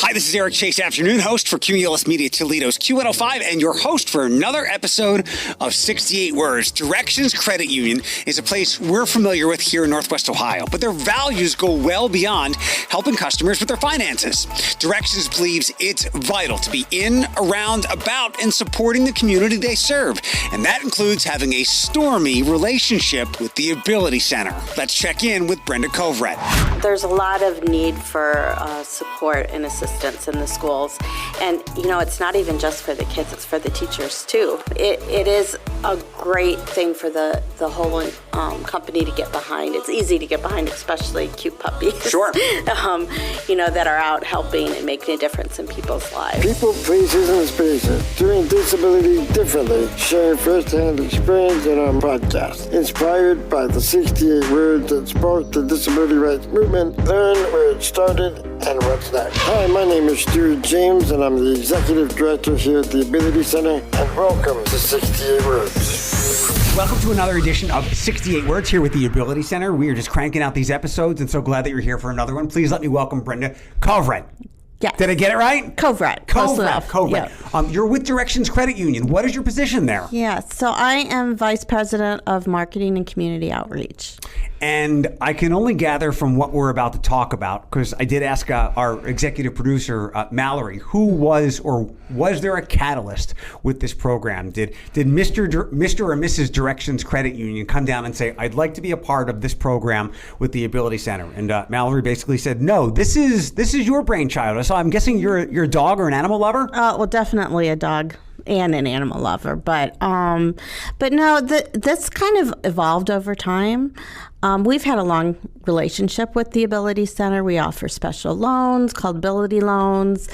Hi, this is Eric Chase, afternoon host for Cumulus Media Toledo's Q105 and your host for another episode of 68 Words. Directions Credit Union is a place we're familiar with here in Northwest Ohio, but their values go well beyond helping customers with their finances. Directions believes it's vital to be in, around, about, and supporting the community they serve, and that includes having a stormy relationship with the Ability Center. Let's check in with Brenda. There's a lot of need for support and assistance in the schools. And, it's not even just for the kids, it's for the teachers too. It is a great thing for the whole company to get behind. It's easy to get behind, especially cute puppies. Sure. That are out helping and making a difference in people's lives. People, places, and spaces. Doing disability differently. Sharing first-hand experience in our podcast. Inspired by the 68 words that sparked the disability rights movement. Learn where it started and what's next. Hi, my name is Stuart James, and I'm the Executive Director here at the Ability Center, and welcome to 68 Words. Welcome to another edition of 68 Words here with the Ability Center. We are just cranking out these episodes, and so glad that you're here for another one. Please let me welcome Brenda Kovret. Yeah. Did I get it right? Kovret. Close enough. Kovret. Yeah. You're with Directions Credit Union. What is your position there? Yeah, so I am Vice President of Marketing and Community Outreach. And I can only gather from what we're about to talk about, because I did ask our executive producer, Mallory, who was there a catalyst with this program? Did Mr. or Mrs. Directions Credit Union come down and say, I'd like to be a part of this program with the Ability Center? And Mallory basically said, no, this is your brainchild. So I'm guessing you're a dog or an animal lover? Well, definitely a dog and an animal lover, but no, this kind of evolved over time. We've had a long relationship with the Ability Center. We offer special loans called Ability Loans.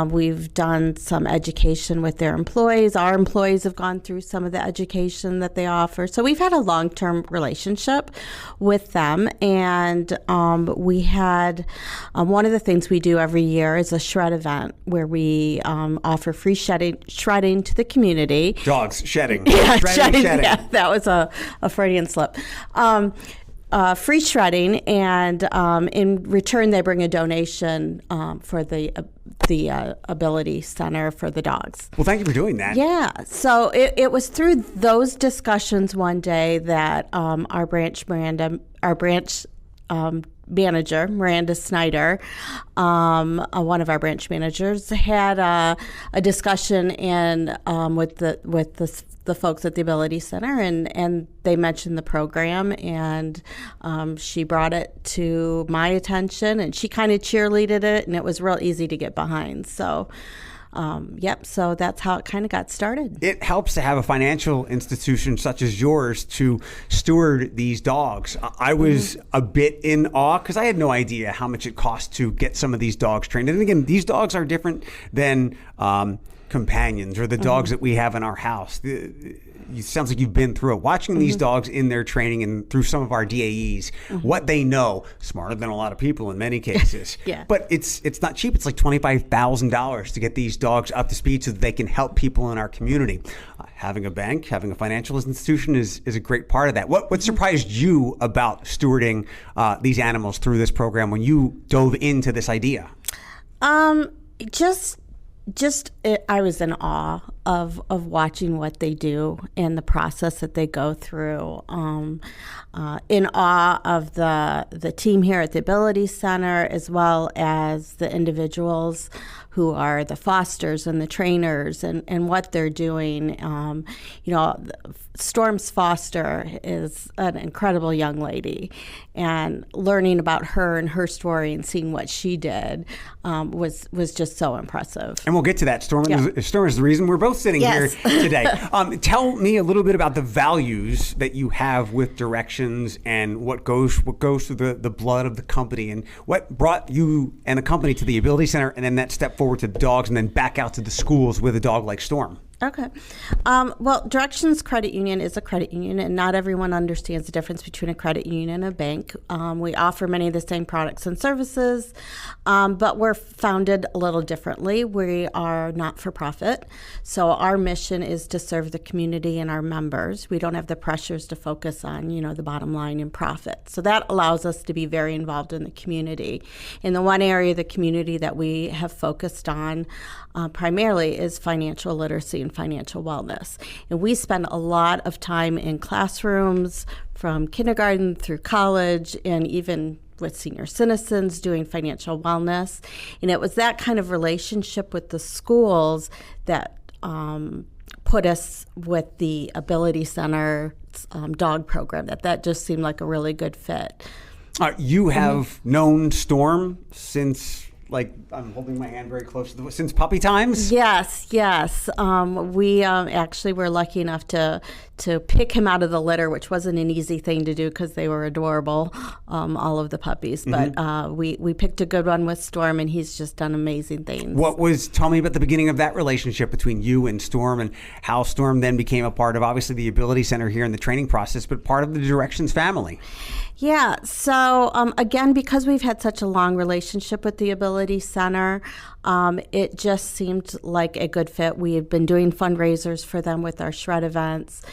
We've done some education with their employees. Our employees have gone through some of the education that they offer. So we've had a long-term relationship with them. And we had one of the things we do every year is a shred event where we offer free shredding to the community. Dogs, shedding. Yeah, shedding. Yeah, that was a Freudian slip. Free shredding, and in return they bring a donation for the Ability Center for the dogs. Well, thank you for doing that. Yeah, so it was through those discussions one day that our branch manager, Miranda Snyder, one of our branch managers, had a discussion with the folks at the Ability Center, and they mentioned the program, and she brought it to my attention, and she kind of cheerleaded it, and it was real easy to get behind. So so that's how it kind of got started. It helps to have a financial institution such as yours to steward these dogs. I was a bit in awe because I had no idea how much it costs to get some of these dogs trained. And again, these dogs are different than companions or the dogs that we have in our house. It sounds like you've been through it. Watching these dogs in their training and through some of our DAEs, what they know, smarter than a lot of people in many cases. Yeah. But it's not cheap. It's like $25,000 to get these dogs up to speed so that they can help people in our community. Having a bank, having a financial institution is a great part of that. What surprised you about stewarding these animals through this program when you dove into this idea? I was in awe of watching what they do and the process that they go through. In awe of the team here at the Ability Center, as well as the individuals who are the fosters and the trainers and what they're doing. Storm's foster is an incredible young lady, and learning about her and her story and seeing what she did was just so impressive. And we'll get to that. Storm is the reason we're both sitting here today. Tell me a little bit about the values that you have with Directions and what goes through the blood of the company, and what brought you and the company to the Ability Center, and then that step forward to the dogs and then back out to the schools with a dog like Storm. Okay. Well, Directions Credit Union is a credit union, and not everyone understands the difference between a credit union and a bank. We offer many of the same products and services, but we're founded a little differently. We are not for profit, so our mission is to serve the community and our members. We don't have the pressures to focus on, the bottom line and profit. So that allows us to be very involved in the community. In the one area of the community that we have focused on primarily is financial literacy and financial wellness. And we spend a lot of time in classrooms from kindergarten through college and even with senior citizens doing financial wellness. And it was that kind of relationship with the schools that put us with the Ability Center dog program, that just seemed like a really good fit. You have known Storm since... I'm holding my hand very close to since puppy times? Yes. We actually were lucky enough to pick him out of the litter, which wasn't an easy thing to do because they were adorable, all of the puppies. But we picked a good one with Storm, and he's just done amazing things. Tell me about the beginning of that relationship between you and Storm, and how Storm then became a part of, obviously, the Ability Center here in the training process, but part of the Directions family. Yeah. So again, because we've had such a long relationship with the Ability Center, it just seemed like a good fit. We had been doing fundraisers for them with our shred events.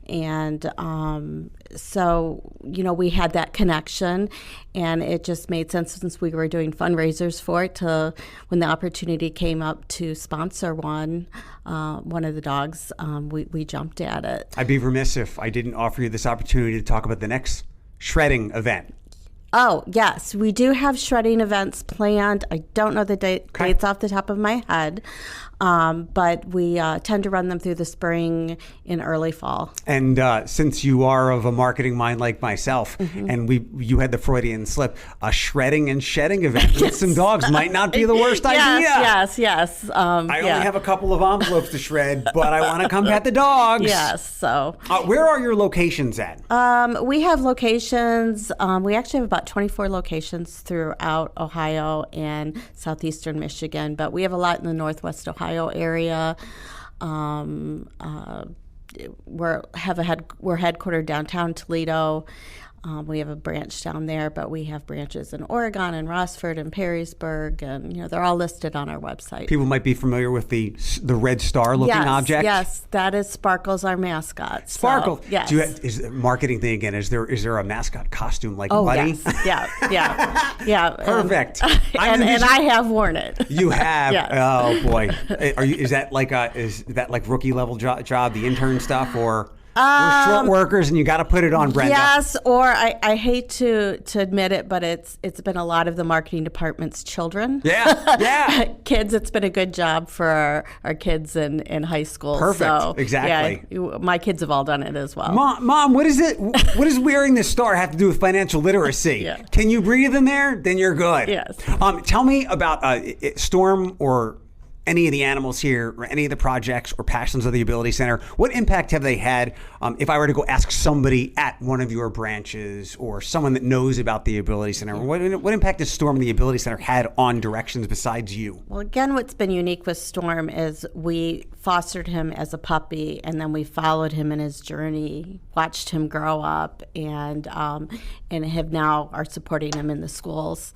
And so, we had that connection, and it just made sense since we were doing fundraisers for it to, when the opportunity came up to sponsor one of the dogs, we jumped at it. I'd be remiss if I didn't offer you this opportunity to talk about the next shredding event. Oh, yes. We do have shredding events planned. I don't know the dates off the top of my head, but we tend to run them through the spring and early fall. And since you are of a marketing mind like myself, and you had the Freudian slip, a shredding and shedding event with some dogs might not be the worst idea. Yes. I only have a couple of envelopes to shred, but I want to come pet the dogs. Yes. So, where are your locations at? We have locations. We actually have about 24 locations throughout Ohio and southeastern Michigan, but we have a lot in the Northwest Ohio area. We're headquartered downtown Toledo. We have a branch down there, but we have branches in Oregon and Rossford and Perrysburg, and they're all listed on our website. People might be familiar with the red star looking object. Yes, that is Sparkle's our mascot. Sparkle. So, yes. Is the marketing thing again? Is there a mascot costume like Buddy? Yes. Yeah. Perfect. And I have worn it. You have. Yes. Oh boy. Is that like rookie level job, the intern stuff, or? We're short workers, and you got to put it on, Brenda. Yes, or I hate to admit it, but it's been a lot of the marketing department's children. Yeah. Kids. It's been a good job for our kids in high school. Perfect. So, exactly. Yeah, my kids have all done it as well. Mom, what is it? What does wearing this star have to do with financial literacy? Yeah. Can you breathe in there? Then you're good. Yes. Tell me about Storm or any of the animals here, or any of the projects or passions of the Ability Center. What impact have they had? If I were to go ask somebody at one of your branches, or someone that knows about the Ability Center, what impact has Storm and the Ability Center had on Directions besides you? Well, again, what's been unique with Storm is we fostered him as a puppy, and then we followed him in his journey, watched him grow up, and have now are supporting him in the schools.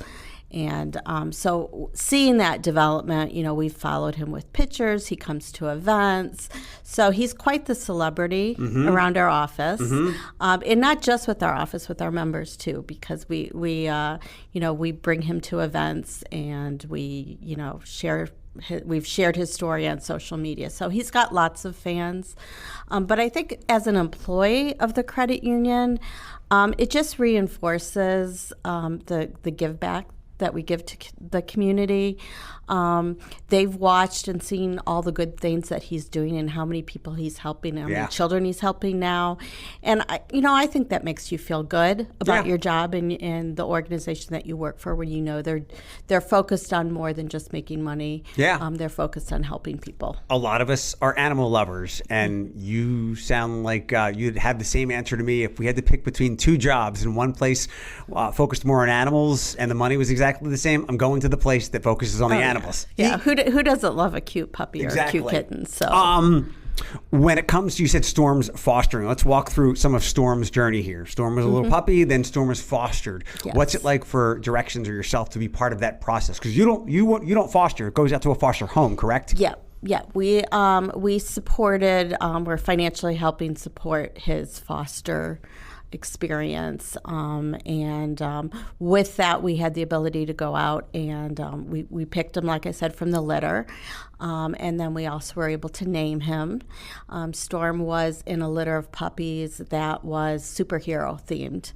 And so seeing that development, we've followed him with pictures. He comes to events. So he's quite the celebrity around our office. And not just with our office, with our members too, because we bring him to events, and we've shared his story on social media. So he's got lots of fans. But I think as an employee of the credit union, it just reinforces the give back that we give to the community. They've watched and seen all the good things that he's doing and how many people he's helping, how many children he's helping now. And I think that makes you feel good about your job and the organization that you work for, when they're focused on more than just making money. They're focused on helping people. A lot of us are animal lovers, and you sound like you'd have the same answer to me if we had to pick between two jobs, and one place focused more on animals and the money was exactly the same. I'm going to the place that focuses on the animals. Yeah, who doesn't love a cute puppy or a cute kitten? So, When it comes to, you said Storm's fostering. Let's walk through some of Storm's journey here. Storm was a little puppy, then Storm was fostered. Yes. What's it like for Directions or yourself to be part of that process? Because you don't foster. It goes out to a foster home, correct? Yeah. Yeah, we supported, we're financially helping support his foster experience, and with that we had the ability to go out and we picked him, like I said, from the litter, and then we also were able to name him. Storm was in a litter of puppies that was superhero themed,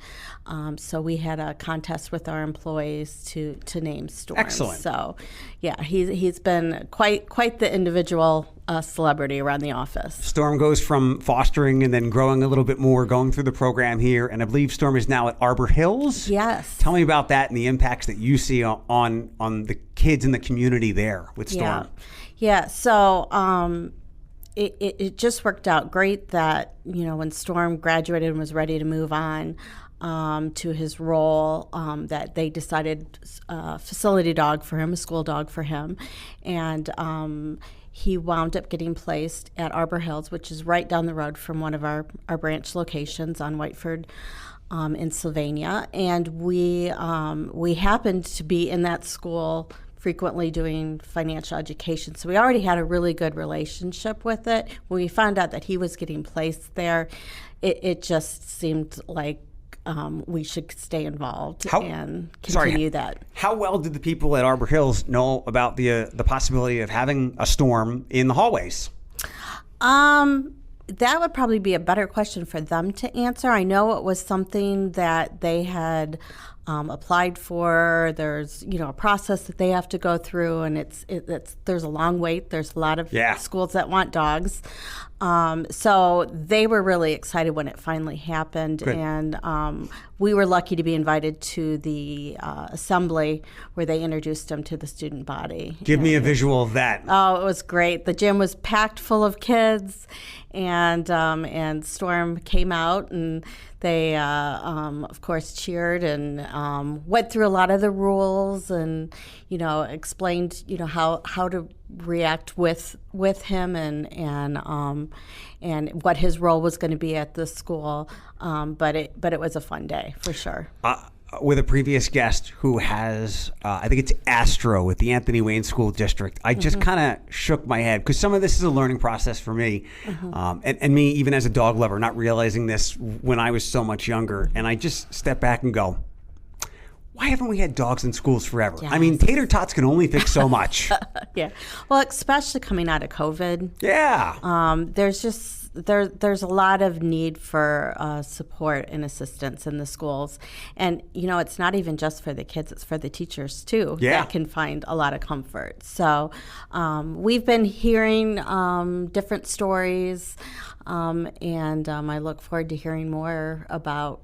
so we had a contest with our employees to name Storm. Excellent. So yeah, he's been quite the individual celebrity around the office. Storm goes from fostering and then growing a little bit more, going through the program here, and I believe Storm is now at Arbor Hills. Yes. Tell me about that and the impacts that you see on the kids in the community there with Storm. Yeah. So it just worked out great that, when Storm graduated and was ready to move on to his role, that they decided facility dog for him, a school dog for him, and he wound up getting placed at Arbor Hills, which is right down the road from one of our branch locations on Whiteford in Sylvania. And we happened to be in that school frequently doing financial education. So we already had a really good relationship with it. When we found out that he was getting placed there, it just seemed like we should stay involved and continue that. How well did the people at Arbor Hills know about the possibility of having a Storm in the hallways? That would probably be a better question for them to answer. I know it was something that they had applied for. There's a process that they have to go through, and there's a long wait. There's a lot of schools that want dogs. So they were really excited when it finally happened. Good. And we were lucky to be invited to the assembly where they introduced him to the student body. Give me a visual of that. Oh, it was great. The gym was packed full of kids, and Storm came out, and they, of course, cheered and went through a lot of the rules and, explained, how to react with him and what his role was going to be at the school. But it was a fun day for sure. With a previous guest who has, I think it's Astro with the Anthony Wayne School District, I just kind of shook my head because some of this is a learning process for me. And me, even as a dog lover, not realizing this when I was so much younger. And I just step back and go, why haven't we had dogs in schools forever? Yes. I mean, tater tots can only fix so much. Yeah. Well, especially coming out of COVID. Yeah. There's just there's a lot of need for support and assistance in the schools. And, it's not even just for the kids, it's for the teachers, too, that can find a lot of comfort. So we've been hearing different stories, and I look forward to hearing more about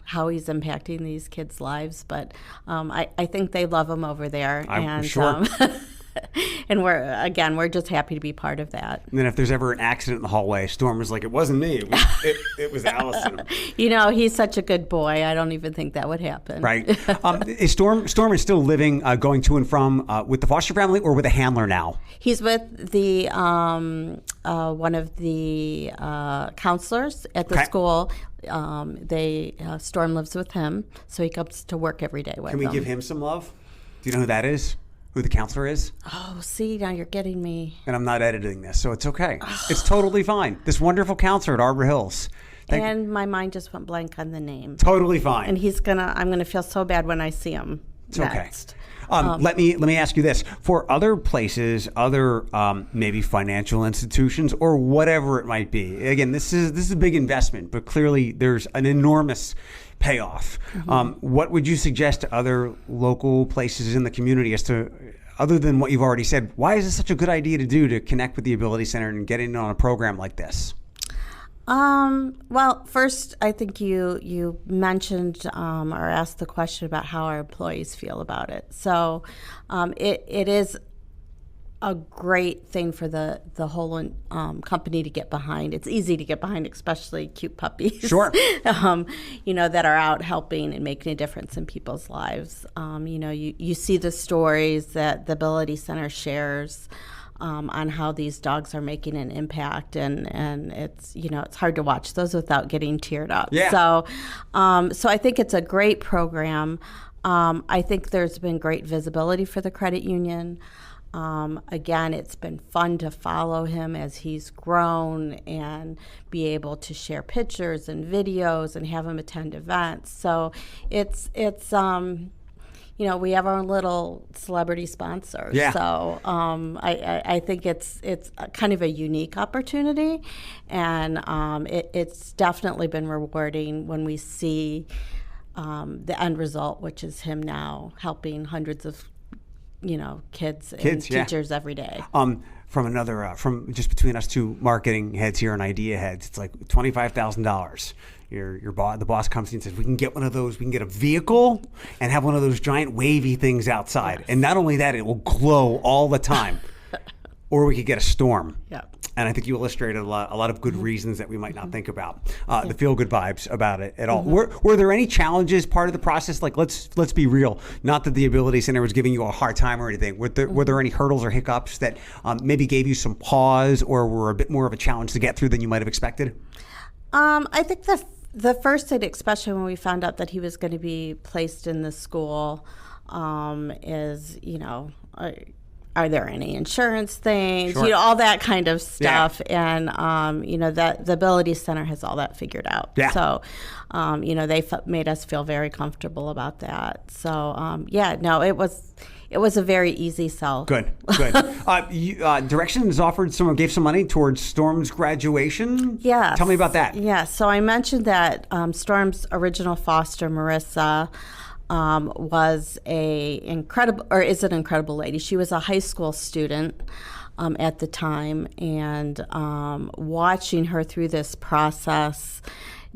how he's impacting these kids' lives. But I think they love him over there. I'm sure. And we're just happy to be part of that. And then if there's ever an accident in the hallway, Storm was like, it wasn't me, it was Allison. He's such a good boy. I don't even think that would happen. Right. Storm is still living, going to and from with the foster family or with a handler now? He's with the one of the counselors at the school. Storm lives with him, so he comes to work every day with them. Can we give him some love? Do you know who that is? Who the counselor is? Oh, see, now you're getting me. And I'm not editing this, so it's okay. It's totally fine. This wonderful counselor at Arbor Hills. And my mind just went blank on the name. Totally fine. And I'm gonna feel so bad when I see him next. Okay. Let me ask you this: for other places, other maybe financial institutions or whatever it might be. Again, this is a big investment, but clearly there's an enormous payoff. What would you suggest to other local places in the community as to, other than what you've already said, why is this such a good idea to do, to connect with the Ability Center and get in on a program like this? Well, first, I think you mentioned or asked the question about how our employees feel about it. So it is a great thing for the whole company to get behind. It's easy to get behind, especially cute puppies. Sure. That are out helping and making a difference in people's lives. You see the stories that the Ability Center shares on how these dogs are making an impact, and it's it's hard to watch those without getting teared up. Yeah. So I think it's a great program. I think there's been great visibility for the credit union. Again, it's been fun to follow him as he's grown and be able to share pictures and videos and have him attend events. So it's we have our own little celebrity sponsor. Yeah. So I think it's a kind of a unique opportunity, and it's definitely been rewarding when we see the end result, which is him now helping hundreds of kids and teachers every day. From just between us two marketing heads here and idea heads, it's like $25,000. The boss comes in and says, we can get one of those, we can get a vehicle and have one of those giant wavy things outside. Yes. And not only that, it will glow all the time. Or we could get a storm. Yeah. And I think you illustrated a lot of good reasons that we might not think about. The feel-good vibes about it at all. Were there any challenges part of the process? Like, let's be real. Not that the Ability Center was giving you a hard time or anything. Were there any hurdles or hiccups that maybe gave you some pause or were a bit more of a challenge to get through than you might have expected? I think the first thing, especially when we found out that he was going to be placed in the school, is are there any insurance things? Sure. All that kind of stuff. Yeah. And that the Ability Center has all that figured out. Yeah. So, they made us feel very comfortable about that. So, it was a very easy sell. Good. Directions gave some money towards Storm's graduation. Yeah. Tell me about that. Yeah. So I mentioned that Storm's original foster, Marissa, is an incredible lady. She was a high school student at the time, and watching her through this process,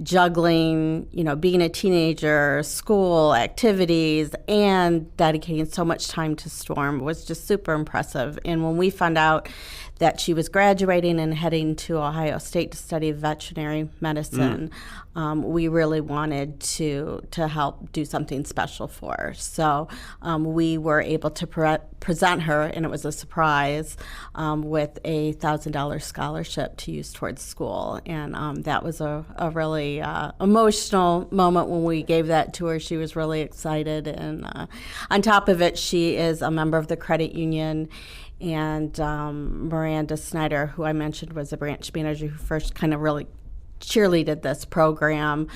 juggling, being a teenager, school activities, and dedicating so much time to Storm was just super impressive. And when we found out that she was graduating and heading to Ohio State to study veterinary medicine, we really wanted to help do something special for her. So we were able to present her, and it was a surprise, with a $1,000 scholarship to use towards school. And that was a really emotional moment when we gave that to her. She was really excited. And on top of it, she is a member of the credit union. And Miranda Snyder, who I mentioned was a branch manager who first kind of really cheerleaded this program.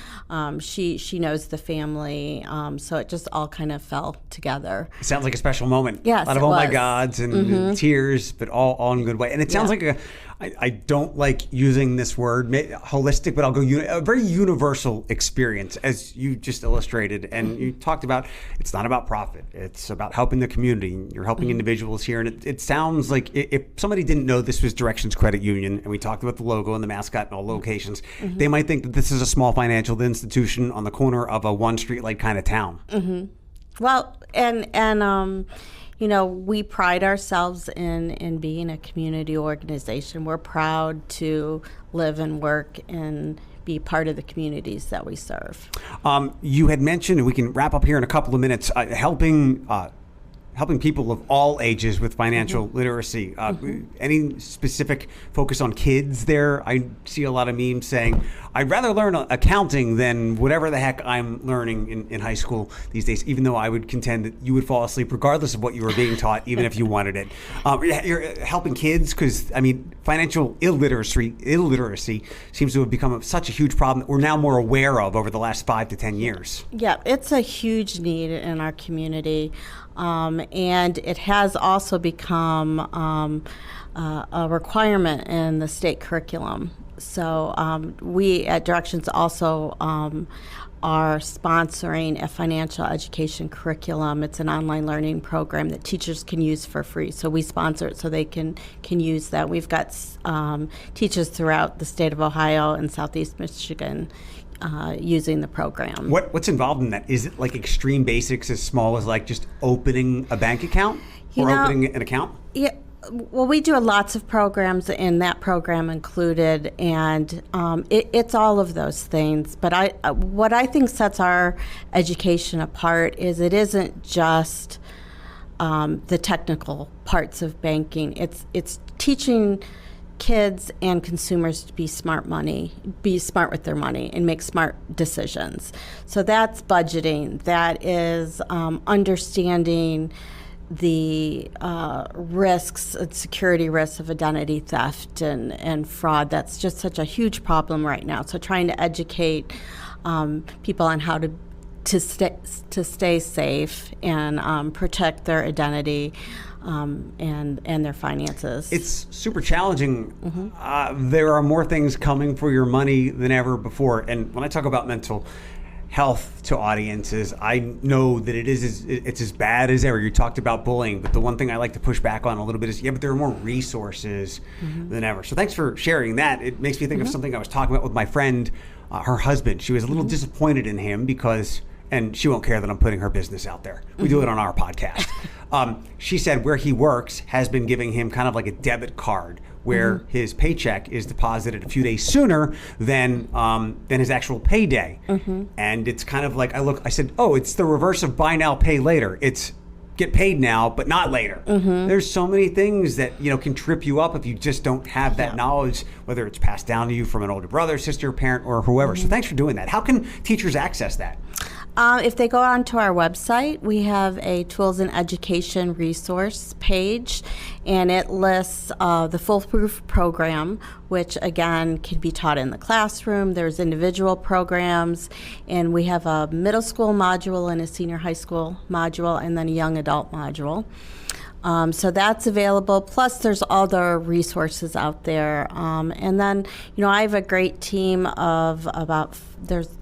She knows the family, so it just all kind of fell togeller. It sounds like a special moment. Yes, a lot of my gods and tears, but all in a good way. And it sounds like I don't like using this word, holistic, but I'll go a very universal experience, as you just illustrated. And you talked about, it's not about profit. It's about helping the community. You're helping individuals here. And it sounds like if somebody didn't know this was Directions Credit Union, and we talked about the logo and the mascot and all locations, they might think that this is a small financial institution on the corner of a one streetlight kind of town. Well, and we pride ourselves in being a community organization. We're proud to live and work and be part of the communities that we serve. You had mentioned, and we can wrap up here in a couple of minutes, helping people of all ages with financial literacy. Any specific focus on kids there? I see a lot of memes saying, I'd rather learn accounting than whatever the heck I'm learning in high school these days, even though I would contend that you would fall asleep regardless of what you were being taught, even if you wanted it. You're helping kids because, financial illiteracy seems to have become such a huge problem that we're now more aware of over the last 5 to 10 years. Yeah, it's a huge need in our community. And it has also become a requirement in the state curriculum. So we at Directions also are sponsoring a financial education curriculum. It's an online learning program that teachers can use for free. So we sponsor it so they can use that. We've got teachers throughout the state of Ohio and Southeast Michigan using the program. What's involved in that? Is it like extreme basics as small as like just opening a bank account or opening an account? Yeah. Well, we do lots of programs, and that program included, and it's all of those things. But what I think sets our education apart is it isn't just the technical parts of banking. It's teaching kids and consumers to be smart with their money and make smart decisions. So that's budgeting. That is understanding the risks and security risks of identity theft and fraud. That's just such a huge problem right now. So trying to educate people on how to stay safe and protect their identity and their finances. It's super challenging. There are more things coming for your money than ever before. And when I talk about mental health to audiences, I know that it's as bad as ever. You talked about bullying, but the one thing I like to push back on a little bit is, but there are more resources than ever. So thanks for sharing that. It makes me think of something I was talking about with my friend, her husband. She was a little disappointed in him because, and she won't care that I'm putting her business out there. We do it on our podcast. She said where he works has been giving him kind of like a debit card where his paycheck is deposited a few days sooner than his actual payday. And it's kind of like, I said, it's the reverse of buy now, pay later. It's get paid now, but not later. There's so many things that can trip you up if you just don't have that knowledge, whether it's passed down to you from an older brother, sister, parent, or whoever. So thanks for doing that. How can teachers access that? If they go onto our website, we have a tools and education resource page, and it lists the Foolproof program, which again can be taught in the classroom. There's individual programs, and we have a middle school module and a senior high school module, and then a young adult module. So that's available. Plus, there's other resources out there. And then, I have a great team of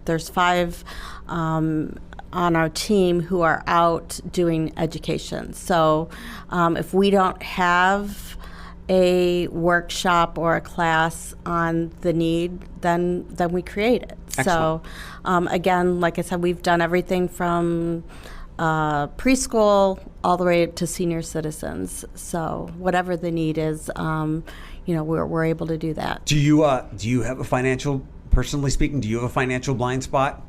there's 5 on our team who are out doing education. So if we don't have a workshop or a class on the need, then we create it. Excellent. So again, like I said, we've done everything from preschool all the way to senior citizens. So whatever the need is, we're able to do that. Do you have a financial, personally speaking, do you have a financial blind spot?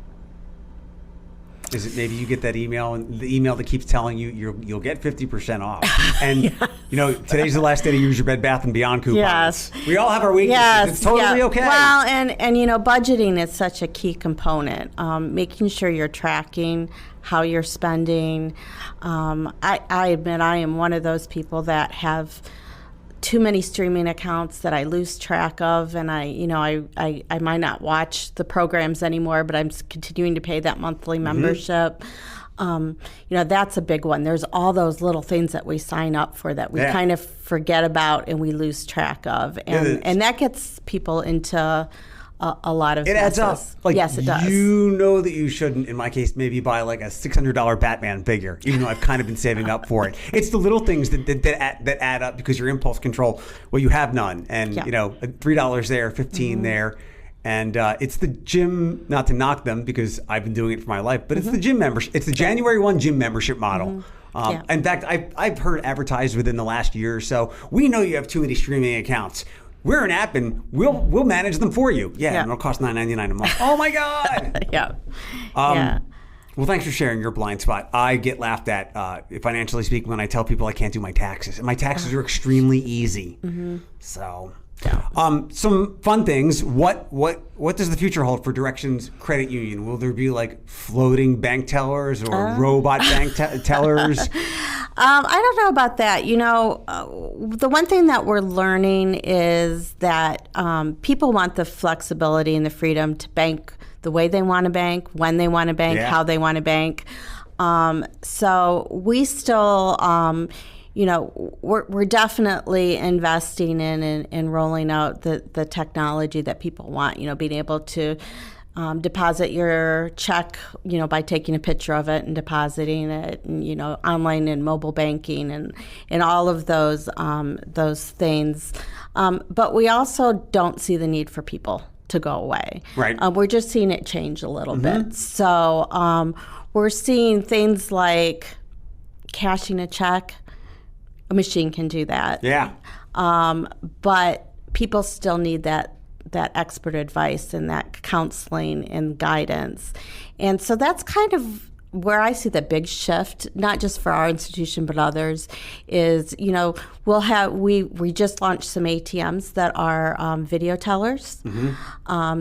Is it maybe you get that email and the email that keeps telling you you'll get 50% off? And today's the last day to use your Bed Bath & Beyond coupons. Yes. We all have our weaknesses. Yes. It's totally okay. Well, and budgeting is such a key component. Making sure you're tracking how you're spending. I admit I am one of those people that have too many streaming accounts that I lose track of, and I might not watch the programs anymore, but I'm continuing to pay that monthly membership. That's a big one. There's all those little things that we sign up for that we kind of forget about and we lose track of, and that gets people into a lot of adds up. Yes, it does. You know that you shouldn't, in my case, maybe buy like a $600 Batman figure, even though I've kind of been saving up for it. It's the little things that add up because your impulse control, well, you have none. And, $3 there, $15 there. And it's the gym, not to knock them because I've been doing it for my life, but it's the gym membership. It's the January 1 gym membership model. In fact, I've heard advertised within the last year or so, we know you have too many streaming accounts. We're an app and we'll manage them for you. Yeah. And it'll cost $9.99 a month. Oh my God. Well, thanks for sharing your blind spot. I get laughed at, financially speaking, when I tell people I can't do my taxes. And my taxes are extremely easy. So, some fun things. What does the future hold for Directions Credit Union? Will there be like floating bank tellers or robot bank tellers? I don't know about that. The one thing that we're learning is that people want the flexibility and the freedom to bank the way they want to bank, when they want to bank, how they want to bank. So we still, we're definitely investing in and rolling out the technology that people want, being able to deposit your check, by taking a picture of it and depositing it, and, online and mobile banking and all of those things. But we also don't see the need for people to go away. Right. We're just seeing it change a little bit. So we're seeing things like cashing a check. A machine can do that. Yeah. But people still need that expert advice and that counseling and guidance. And so that's kind of where I see the big shift, not just for our institution but others, is we just launched some ATMs that are video tellers.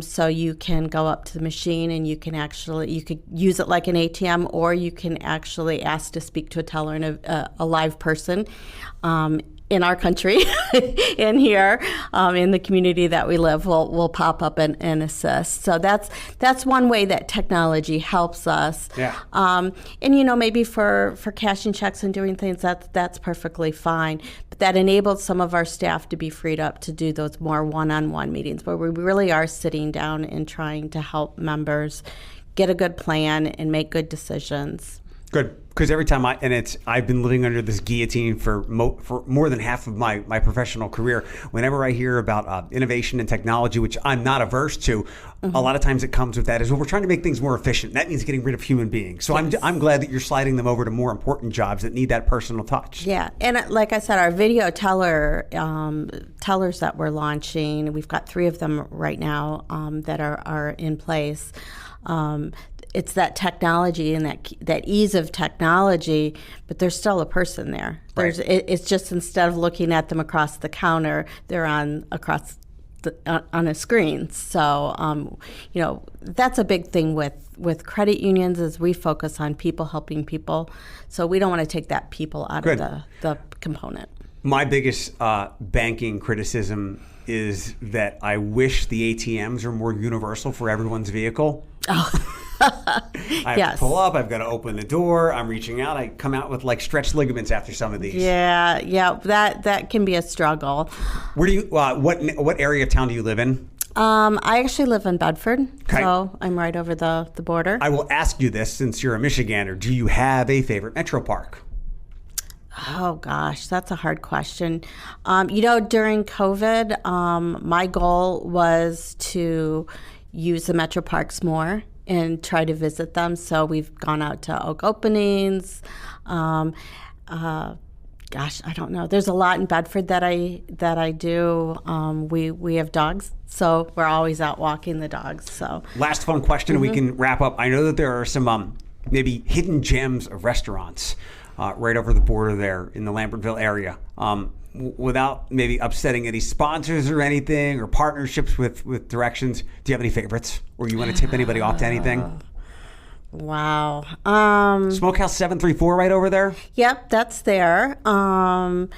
So you can go up to the machine and you could use it like an ATM, or you can actually ask to speak to a teller and a live person. In our country, in here, in the community that we live, will pop up and assist. So that's one way that technology helps us. Yeah. And maybe for cashing checks and doing things, that's perfectly fine. But that enabled some of our staff to be freed up to do those more one-on-one meetings where we really are sitting down and trying to help members get a good plan and make good decisions. Good, because every time I've been living under this guillotine for more than half of my professional career. Whenever I hear about innovation and technology, which I'm not averse to, a lot of times it comes with that is, well, we're trying to make things more efficient. That means getting rid of human beings. So yes. I'm glad that you're sliding them over to more important jobs that need that personal touch. Yeah, and like I said, our video tellers that we're launching, we've got 3 of them right now that are in place. It's that technology and that ease of technology, but there's still a person there. Right. It's just instead of looking at them across the counter, they're on a screen. So, that's a big thing with credit unions is we focus on people helping people. So we don't want to take that people out Good. of the component. My biggest banking criticism is that I wish the ATMs are more universal for everyone's vehicle. Oh. I have to pull up. I've got to open the door. I'm reaching out. I come out with like stretched ligaments after some of these. Yeah. That can be a struggle. Where do you? What area of town do you live in? I actually live in Bedford, okay. So I'm right over the border. I will ask you this since you're a Michigander. Do you have a favorite metro park? Oh, gosh, that's a hard question. During COVID, my goal was to use the metro parks more and try to visit them. So we've gone out to Oak openings. Gosh, I don't know. There's a lot in Bedford that I do. We have dogs, so we're always out walking the dogs. So last fun question, and we can wrap up. I know that there are some maybe hidden gems of restaurants right over the border there in the Lambertville area. Without maybe upsetting any sponsors or anything or partnerships with Directions, do you have any favorites, or you want to tip anybody off to anything? Wow. Smokehouse 734 right over there? Yep, that's there. Magdalena's,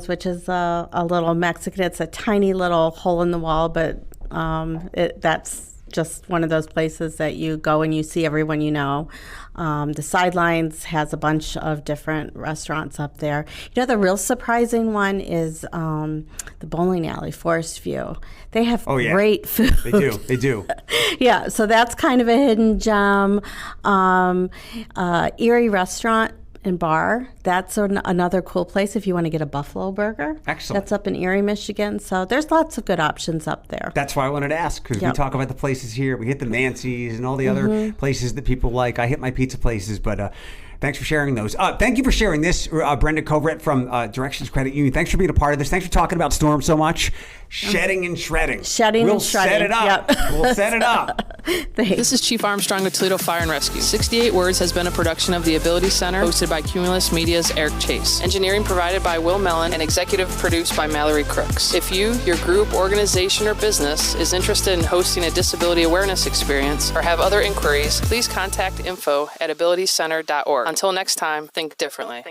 which is a little Mexican. It's a tiny little hole in the wall, but that's just one of those places that you go and you see everyone you know. The Sidelines has a bunch of different restaurants up there. The real surprising one is the bowling alley, Forest View. They have great food. They do. Yeah, so that's kind of a hidden gem. Erie Restaurant and Bar, that's another cool place if you want to get a buffalo burger. Excellent. That's up in Erie, Michigan. So there's lots of good options up there. That's why I wanted to ask, because we talk about the places here. We hit the Nancy's and all the other places that people like. I hit my pizza places, but thanks for sharing those. Thank you for sharing this, Brenda Covert from Directions Credit Union. Thanks for being a part of this. Thanks for talking about Storm so much. Shedding and shredding. We'll set it up. Yep. We'll set it up. This is Chief Armstrong with Toledo Fire and Rescue. 68 Words has been a production of the Ability Center, hosted by Cumulus Media's Eric Chase. Engineering provided by Will Mellon and executive produced by Mallory Crooks. If you, your group, organization, or business is interested in hosting a disability awareness experience or have other inquiries, please contact info@abilitycenter.org. Until next time, think differently.